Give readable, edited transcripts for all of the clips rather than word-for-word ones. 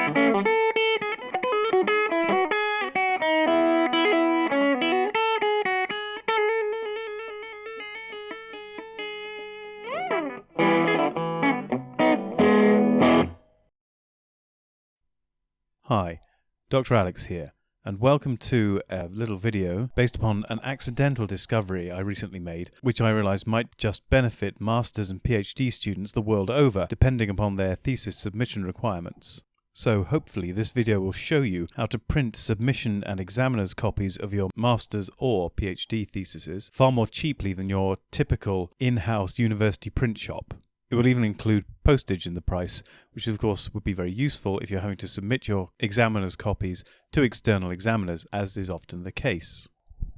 Hi, Dr. Alex here, and welcome to a little video based upon an accidental discovery I recently made, which I realised might just benefit Masters and PhD students the world over, depending upon their thesis submission requirements. So hopefully this video will show you how to print submission and examiner's copies of your Masters or PhD theses far more cheaply than your typical in-house university print shop. It will even include postage in the price, which of course would be very useful if you're having to submit your examiner's copies to external examiners, as is often the case.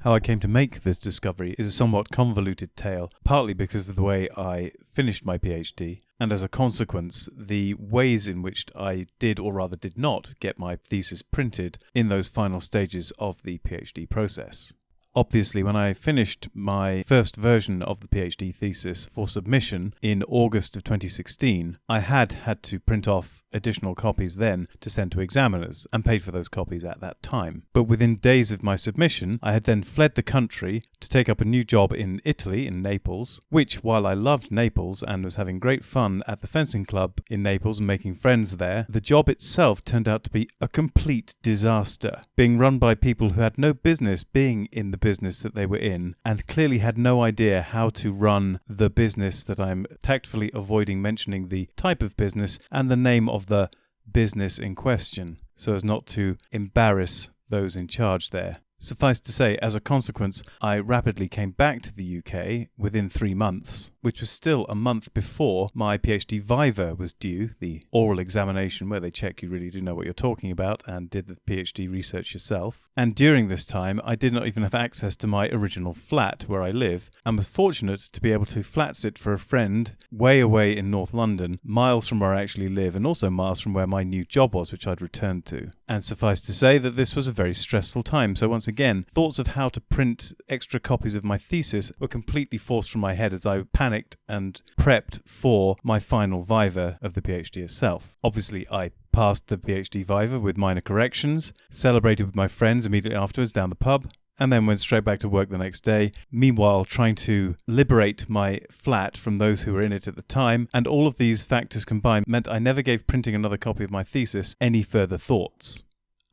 How I came to make this discovery is a somewhat convoluted tale, partly because of the way I finished my PhD, and as a consequence, the ways in which I did or rather did not get my thesis printed in those final stages of the PhD process. Obviously, when I finished my first version of the PhD thesis for submission in August of 2016, I had to print off additional copies then to send to examiners and paid for those copies at that time. But within days of my submission, I had then fled the country to take up a new job in Italy, in Naples, which, while I loved Naples and was having great fun at the fencing club in Naples and making friends there, the job itself turned out to be a complete disaster, being run by people who had no business being in the business that they were in, and clearly had no idea how to run the business that I'm tactfully avoiding mentioning the type of business and the name of the business in question, so as not to embarrass those in charge there. Suffice to say, as a consequence, I rapidly came back to the UK within 3 months, which was still a month before my PhD Viva was due, the oral examination where they check you really do know what you're talking about and did the PhD research yourself. And during this time, I did not even have access to my original flat where I live, and was fortunate to be able to flat sit for a friend way away in North London, miles from where I actually live, and also miles from where my new job was, which I'd returned to. And suffice to say that this was a very stressful time, so once again, thoughts of how to print extra copies of my thesis were completely forced from my head as I panicked and prepped for my final Viva of the PhD itself. Obviously, I passed the PhD Viva with minor corrections, celebrated with my friends immediately afterwards down the pub, and then went straight back to work the next day, meanwhile trying to liberate my flat from those who were in it at the time, and all of these factors combined meant I never gave printing another copy of my thesis any further thoughts.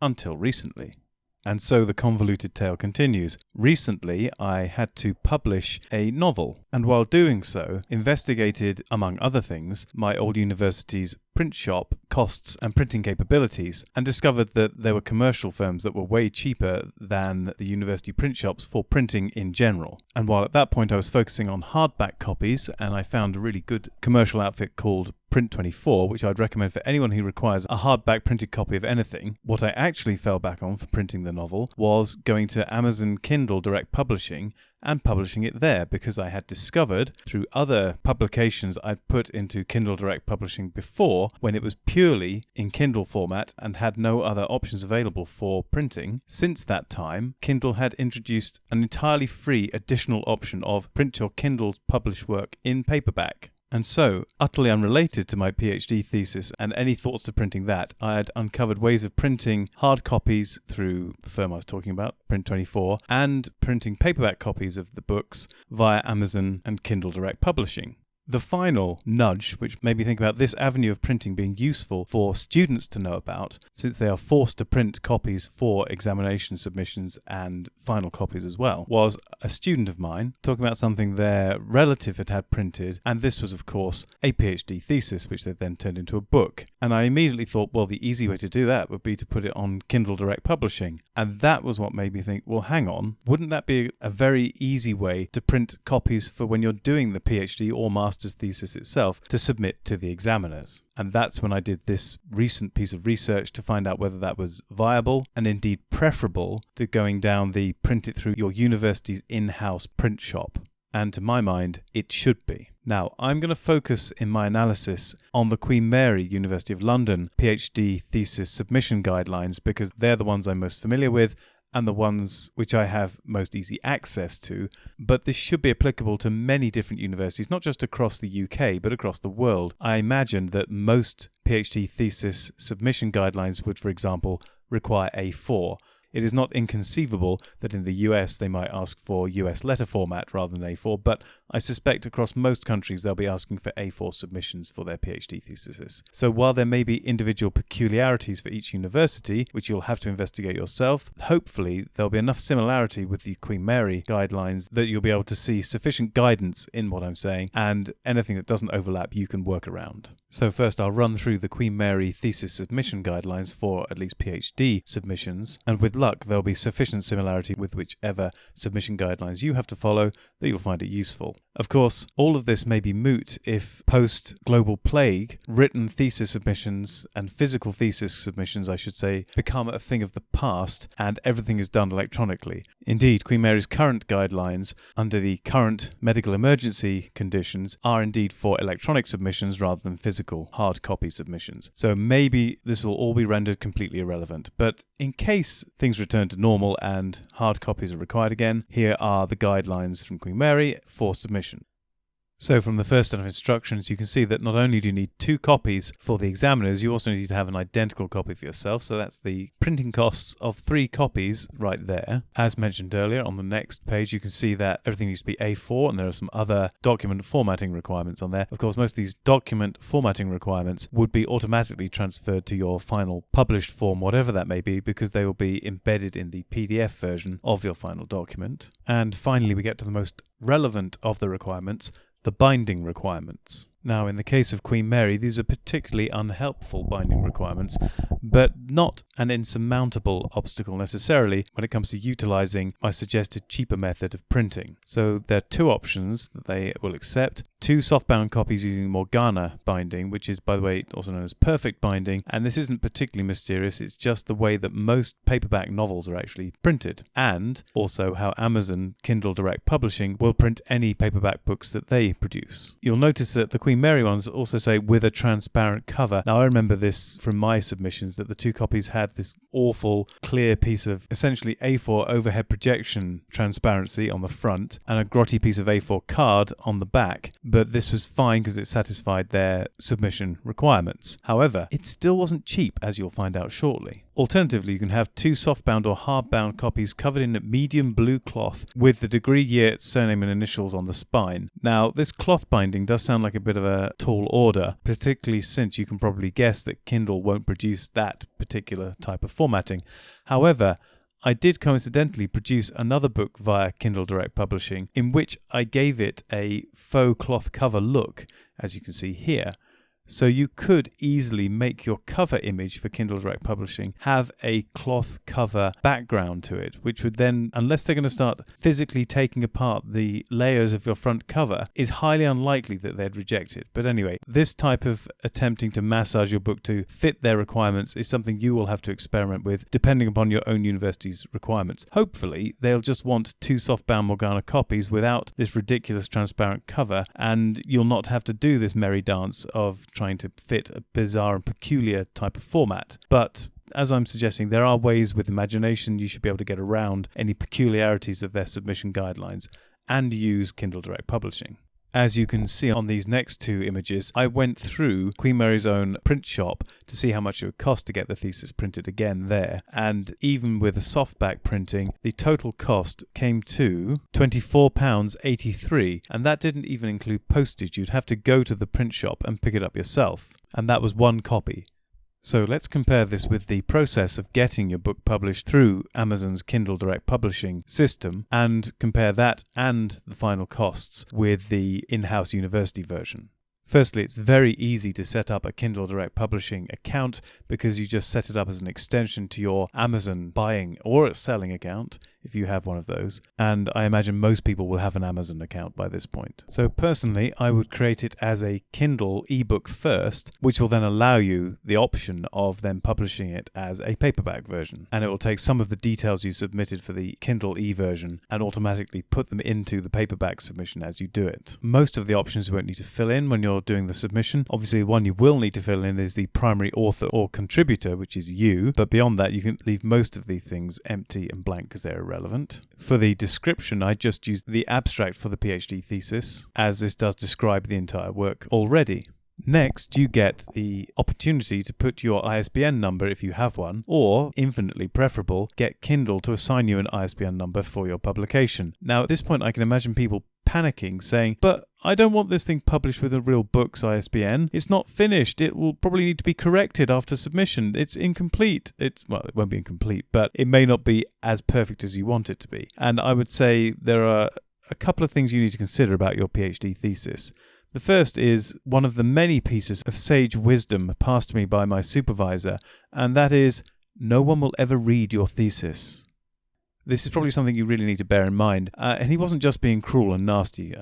Until recently. And so the convoluted tale continues. Recently, I had to publish a novel, and while doing so, investigated, among other things, my old university's print shop costs and printing capabilities, and discovered that there were commercial firms that were way cheaper than the university print shops for printing in general. And while at that point I was focusing on hardback copies, and I found a really good commercial outfit called Print24, which I'd recommend for anyone who requires a hardback printed copy of anything, what I actually fell back on for printing the novel was going to Amazon Kindle Direct Publishing and publishing it there, because I had discovered through other publications I'd put into Kindle Direct Publishing before, when it was purely in Kindle format and had no other options available for printing. Since that time, Kindle had introduced an entirely free additional option of print your Kindle published work in paperback. And so, utterly unrelated to my PhD thesis and any thoughts to printing that, I had uncovered ways of printing hard copies through the firm I was talking about, Print24, and printing paperback copies of the books via Amazon and Kindle Direct Publishing. The final nudge, which made me think about this avenue of printing being useful for students to know about, since they are forced to print copies for examination submissions and final copies as well, was a student of mine talking about something their relative had printed, and this was, of course, a PhD thesis, which they then turned into a book. And I immediately thought, well, the easy way to do that would be to put it on Kindle Direct Publishing. And that was what made me think, well, hang on, wouldn't that be a very easy way to print copies for when you're doing the PhD or master's thesis itself to submit to the examiners? And that's when I did this recent piece of research to find out whether that was viable and indeed preferable to going down the print it through your university's in-house print shop. And to my mind, it should be. Now, I'm going to focus in my analysis on the Queen Mary University of London PhD thesis submission guidelines because they're the ones I'm most familiar with and the ones which I have most easy access to, but this should be applicable to many different universities, not just across the UK, but across the world. I imagine that most PhD thesis submission guidelines would, for example, require A4. It is not inconceivable that in the US they might ask for US letter format rather than A4, but I suspect across most countries they'll be asking for A4 submissions for their PhD theses. So while there may be individual peculiarities for each university, which you'll have to investigate yourself, hopefully there'll be enough similarity with the Queen Mary guidelines that you'll be able to see sufficient guidance in what I'm saying, and anything that doesn't overlap you can work around. So first I'll run through the Queen Mary thesis submission guidelines for at least PhD submissions, and with luck there'll be sufficient similarity with whichever submission guidelines you have to follow that you'll find it useful. Of course, all of this may be moot if post-global plague, written thesis submissions and physical thesis submissions, I should say, become a thing of the past and everything is done electronically. Indeed, Queen Mary's current guidelines, under the current medical emergency conditions, are indeed for electronic submissions rather than physical hard copy submissions. So maybe this will all be rendered completely irrelevant. But in case things return to normal and hard copies are required again, here are the guidelines from Queen Mary for submission. So from the first set of instructions, you can see that not only do you need 2 copies for the examiners, you also need to have an identical copy for yourself. So that's the printing costs of 3 copies right there. As mentioned earlier, on the next page, you can see that everything needs to be A4, and there are some other document formatting requirements on there. Of course, most of these document formatting requirements would be automatically transferred to your final published form, whatever that may be, because they will be embedded in the PDF version of your final document. And finally, we get to the most relevant of the requirements, the binding requirements. Now, in the case of Queen Mary, these are particularly unhelpful binding requirements, but not an insurmountable obstacle necessarily when it comes to utilizing my suggested cheaper method of printing. So there are 2 options that they will accept. 2 softbound copies using Morgana binding, which is, by the way, also known as perfect binding, and this isn't particularly mysterious, it's just the way that most paperback novels are actually printed, and also how Amazon Kindle Direct Publishing will print any paperback books that they produce. You'll notice that the Queen Mary ones also say with a transparent cover. Now, I remember this from my submissions, that the 2 copies had this awful clear piece of essentially A4 overhead projection transparency on the front and a grotty piece of A4 card on the back, but this was fine because it satisfied their submission requirements. However, it still wasn't cheap, as you'll find out shortly. Alternatively, you can have 2 softbound or hardbound copies covered in medium blue cloth with the degree, year, surname and initials on the spine. Now, this cloth binding does sound like a bit of a tall order, particularly since you can probably guess that Kindle won't produce that particular type of formatting. However, I did coincidentally produce another book via Kindle Direct Publishing in which I gave it a faux cloth cover look, as you can see here. So you could easily make your cover image for Kindle Direct Publishing have a cloth cover background to it, which would then, unless they're going to start physically taking apart the layers of your front cover, is highly unlikely that they'd reject it. But anyway, this type of attempting to massage your book to fit their requirements is something you will have to experiment with, depending upon your own university's requirements. Hopefully, they'll just want 2 softbound Morgana copies without this ridiculous transparent cover, and you'll not have to do this merry dance of trying to fit a bizarre and peculiar type of format. But as I'm suggesting, there are ways with imagination you should be able to get around any peculiarities of their submission guidelines and use Kindle Direct Publishing. As you can see on these next 2 images, I went through Queen Mary's own print shop to see how much it would cost to get the thesis printed again there. And even with a softback printing, the total cost came to £24.83. And that didn't even include postage. You'd have to go to the print shop and pick it up yourself. And that was 1 copy. So let's compare this with the process of getting your book published through Amazon's Kindle Direct Publishing system, and compare that and the final costs with the in-house university version. Firstly, it's very easy to set up a Kindle Direct Publishing account because you just set it up as an extension to your Amazon buying or selling account. if you have one of those, and I imagine most people will have an Amazon account by this point. So personally, I would create it as a Kindle ebook first, which will then allow you the option of then publishing it as a paperback version, and it will take some of the details you submitted for the Kindle e-version and automatically put them into the paperback submission as you do it. Most of the options you won't need to fill in when you're doing the submission. Obviously, the one you will need to fill in is the primary author or contributor, which is you, but beyond that you can leave most of the things empty and blank because they're irrelevant. For the description, I just used the abstract for the PhD thesis, as this does describe the entire work already. Next, you get the opportunity to put your ISBN number if you have one, or, infinitely preferable, get Kindle to assign you an ISBN number for your publication. Now, at this point, I can imagine people panicking, saying, but I don't want this thing published with a real book's ISBN. It's not finished. It will probably need to be corrected after submission. It's incomplete. Well, it won't be incomplete, but it may not be as perfect as you want it to be. And I would say there are a couple of things you need to consider about your PhD thesis. The first is one of the many pieces of sage wisdom passed to me by my supervisor, and that is, no one will ever read your thesis. This is probably something you really need to bear in mind. And he wasn't just being cruel and nasty.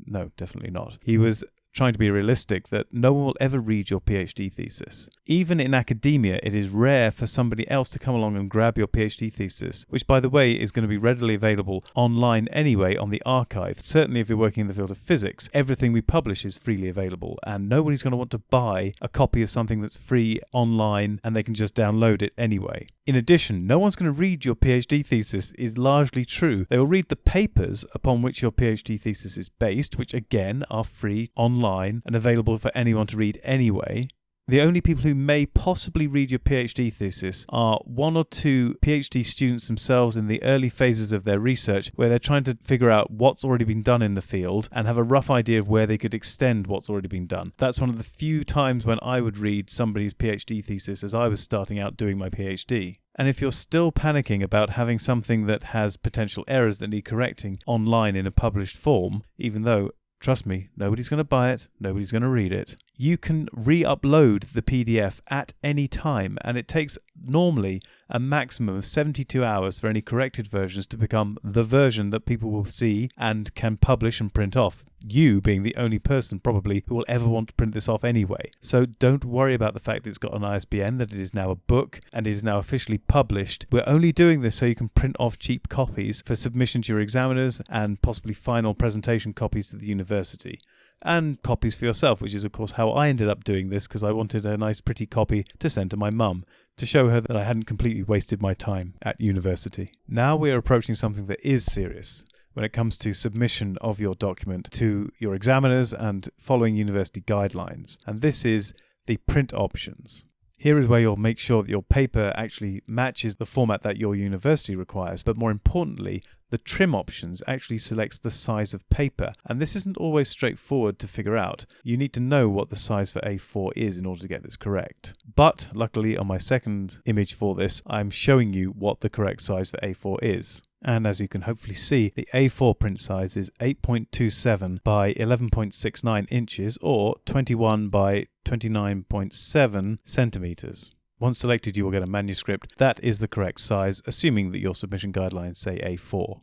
No, definitely not. He was trying to be realistic that no one will ever read your PhD thesis. Even in academia, it is rare for somebody else to come along and grab your PhD thesis, which, by the way, is going to be readily available online anyway on the archive. Certainly if you're working in the field of physics, everything we publish is freely available, and nobody's going to want to buy a copy of something that's free online and they can just download it anyway. In addition, no one's going to read your PhD thesis is largely true. They will read the papers upon which your PhD thesis is based, which again are free online and available for anyone to read anyway. The only people who may possibly read your PhD thesis are one or two PhD students themselves in the early phases of their research, where they're trying to figure out what's already been done in the field and have a rough idea of where they could extend what's already been done. That's one of the few times when I would read somebody's PhD thesis as I was starting out doing my PhD. And if you're still panicking about having something that has potential errors that need correcting online in a published form, even though, trust me, nobody's going to buy it, nobody's going to read it, you can re-upload the PDF at any time, and it takes normally a maximum of 72 hours for any corrected versions to become the version that people will see and can publish and print off. You being the only person probably who will ever want to print this off anyway. So don't worry about the fact that it's got an ISBN, that it is now a book, and it is now officially published. We're only doing this so you can print off cheap copies for submission to your examiners and possibly final presentation copies to the university. And copies for yourself, which is of course how I ended up doing this, because I wanted a nice pretty copy to send to my mum, to show her that I hadn't completely wasted my time at university. Now we are approaching something that is serious when it comes to submission of your document to your examiners and following university guidelines, and this is the print options. Here is where you'll make sure that your paper actually matches the format that your university requires, but more importantly, the trim options actually selects the size of paper, and this isn't always straightforward to figure out. You need to know what the size for A4 is in order to get this correct. But luckily on my second image for this, I'm showing you what the correct size for A4 is. And as you can hopefully see, the A4 print size is 8.27 by 11.69 inches or 21 by 29.7 centimeters. Once selected, you will get a manuscript that is the correct size, assuming that your submission guidelines say A4.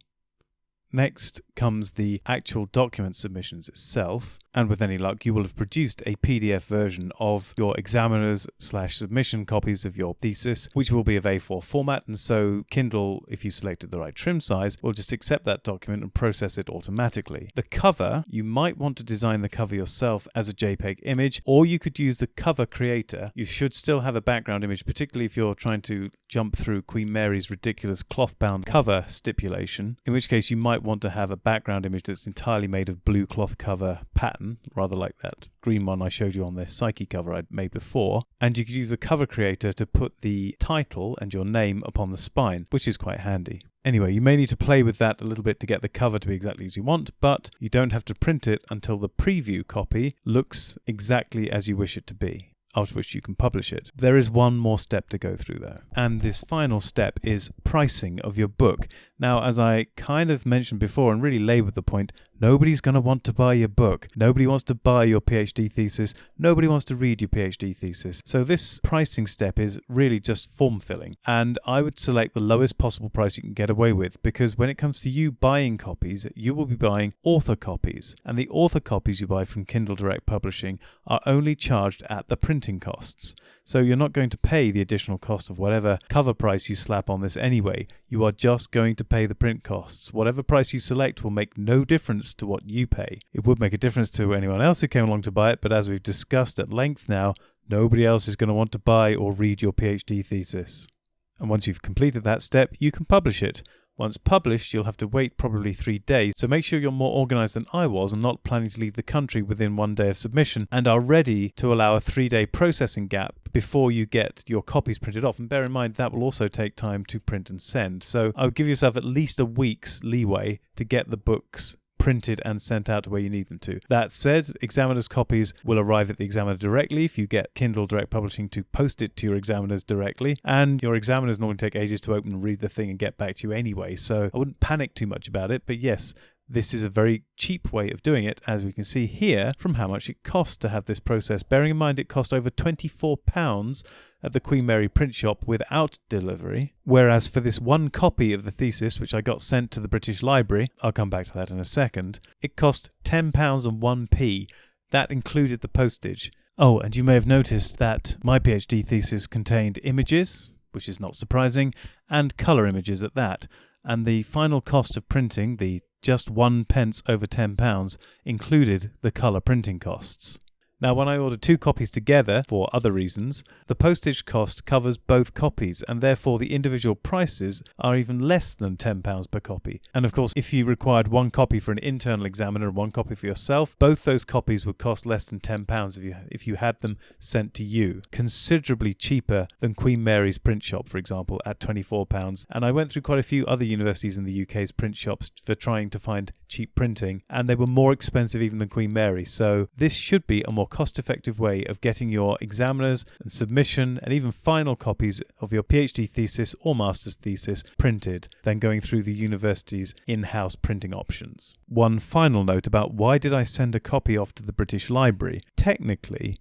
Next comes the actual document submissions itself, and with any luck you will have produced a PDF version of your examiners/submission copies of your thesis, which will be of A4 format, and so Kindle, if you selected the right trim size, will just accept that document and process it automatically. The cover, you might want to design the cover yourself as a JPEG image, or you could use the cover creator. You should still have a background image, particularly if you're trying to jump through Queen Mary's ridiculous cloth-bound cover stipulation, in which case you might want to have a background image that's entirely made of blue cloth cover pattern, rather like that green one I showed you on the Psyche cover I'd made before, and you could use the cover creator to put the title and your name upon the spine, which is quite handy. Anyway, you may need to play with that a little bit to get the cover to be exactly as you want, but you don't have to print it until the preview copy looks exactly as you wish it to be. after which you can publish it. There is one more step to go through though, and this final step is pricing of your book. Now, as I kind of mentioned before and really laboured the point, nobody's going to want to buy your book. Nobody wants to buy your PhD thesis. Nobody wants to read your PhD thesis. So this pricing step is really just form filling. And I would select the lowest possible price you can get away with, because when it comes to you buying copies, you will be buying author copies. And the author copies you buy from Kindle Direct Publishing are only charged at the printing costs. So you're not going to pay the additional cost of whatever cover price you slap on this anyway. You are just going to pay the print costs. Whatever price you select will make no difference to what you pay. It would make a difference to anyone else who came along to buy it, but as we've discussed at length now, nobody else is going to want to buy or read your PhD thesis. And once you've completed that step, you can publish it. Once published, you'll have to wait probably 3 days, so make sure you're more organised than I was and not planning to leave the country within 1 day of submission, and are ready to allow a 3-day processing gap before you get your copies printed off. And bear in mind, that will also take time to print and send. So I would give yourself at least a week's leeway to get the books printed and sent out to where you need them to. That said, examiners' copies will arrive at the examiner directly if you get Kindle Direct Publishing to post it to your examiners directly, and your examiners normally take ages to open and read the thing and get back to you anyway, so I wouldn't panic too much about it. But yes, this is a very cheap way of doing it, as we can see here from how much it costs to have this process. Bearing in mind it cost over £24 at the Queen Mary print shop without delivery, whereas for this one copy of the thesis, which I got sent to the British Library, I'll come back to that in a second, it cost £10 and 1p. That included the postage. Oh, and you may have noticed that my PhD thesis contained images, which is not surprising, and colour images at that. And the final cost of printing, the just 1 pence over £10, included the colour printing costs. Now, when I order 2 copies together for other reasons, the postage cost covers both copies, and therefore the individual prices are even less than £10 per copy. And of course, if you required 1 copy for an internal examiner and 1 copy for yourself, both those copies would cost less than £10 if you had them sent to you. Considerably cheaper than Queen Mary's print shop, for example, at £24. And I went through quite a few other universities in the UK's print shops for trying to find cheap printing, and they were more expensive even than Queen Mary. So this should be a more cost-effective way of getting your examiners and submission and even final copies of your PhD thesis or master's thesis printed than going through the university's in-house printing options. One final note about why did I send a copy off to the British Library. Technically,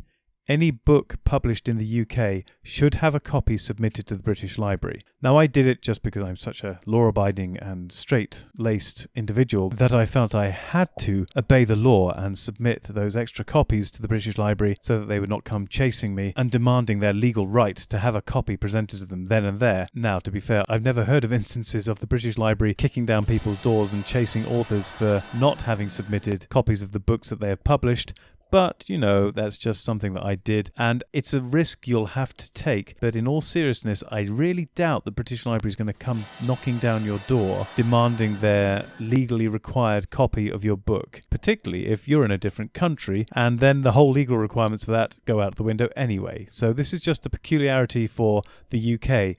any book published in the UK should have a copy submitted to the British Library. Now, I did it just because I'm such a law-abiding and straight-laced individual that I felt I had to obey the law and submit those extra copies to the British Library so that they would not come chasing me and demanding their legal right to have a copy presented to them then and there. Now, to be fair, I've never heard of instances of the British Library kicking down people's doors and chasing authors for not having submitted copies of the books that they have published. But, you know, that's just something that I did, and it's a risk you'll have to take. But in all seriousness, I really doubt the British Library is going to come knocking down your door demanding their legally required copy of your book, particularly if you're in a different country, and then the whole legal requirements for that go out the window anyway. So this is just a peculiarity for the UK.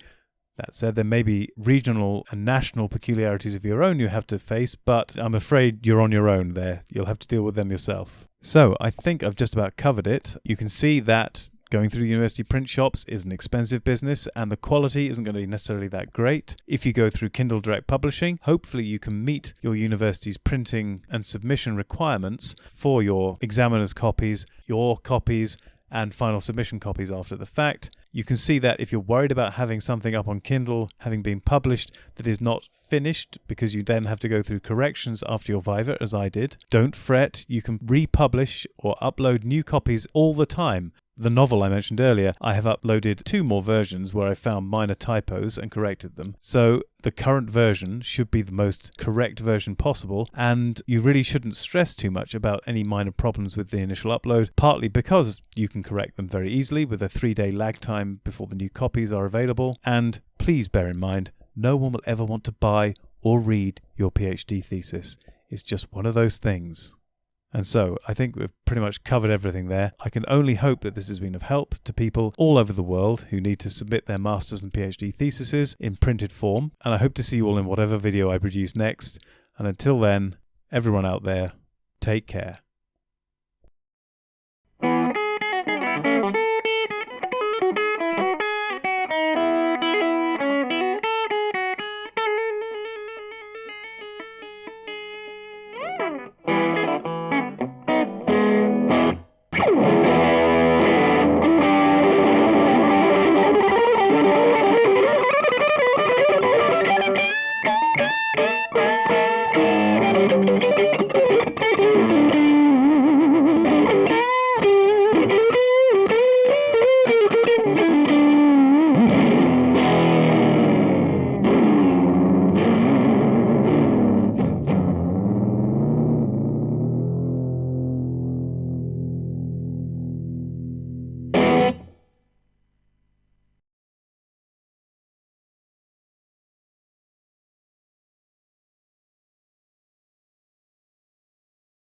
That said, there may be regional and national peculiarities of your own you have to face, but I'm afraid you're on your own there. You'll have to deal with them yourself. So I think I've just about covered it. You can see that going through the university print shops is an expensive business, and the quality isn't going to be necessarily that great. If you go through Kindle Direct Publishing, hopefully you can meet your university's printing and submission requirements for your examiner's copies, your copies, and final submission copies after the fact. You can see that if you're worried about having something up on Kindle having been published that is not finished, because you then have to go through corrections after your Viva, as I did, don't fret. You can republish or upload new copies all the time. The novel I mentioned earlier, I have uploaded 2 more versions where I found minor typos and corrected them. So the current version should be the most correct version possible, and you really shouldn't stress too much about any minor problems with the initial upload, partly because you can correct them very easily with a 3-day lag time before the new copies are available. And please bear in mind, no one will ever want to buy or read your PhD thesis. It's just one of those things. And so I think we've pretty much covered everything there. I can only hope that this has been of help to people all over the world who need to submit their master's and PhD theses in printed form. And I hope to see you all in whatever video I produce next. And until then, everyone out there, take care.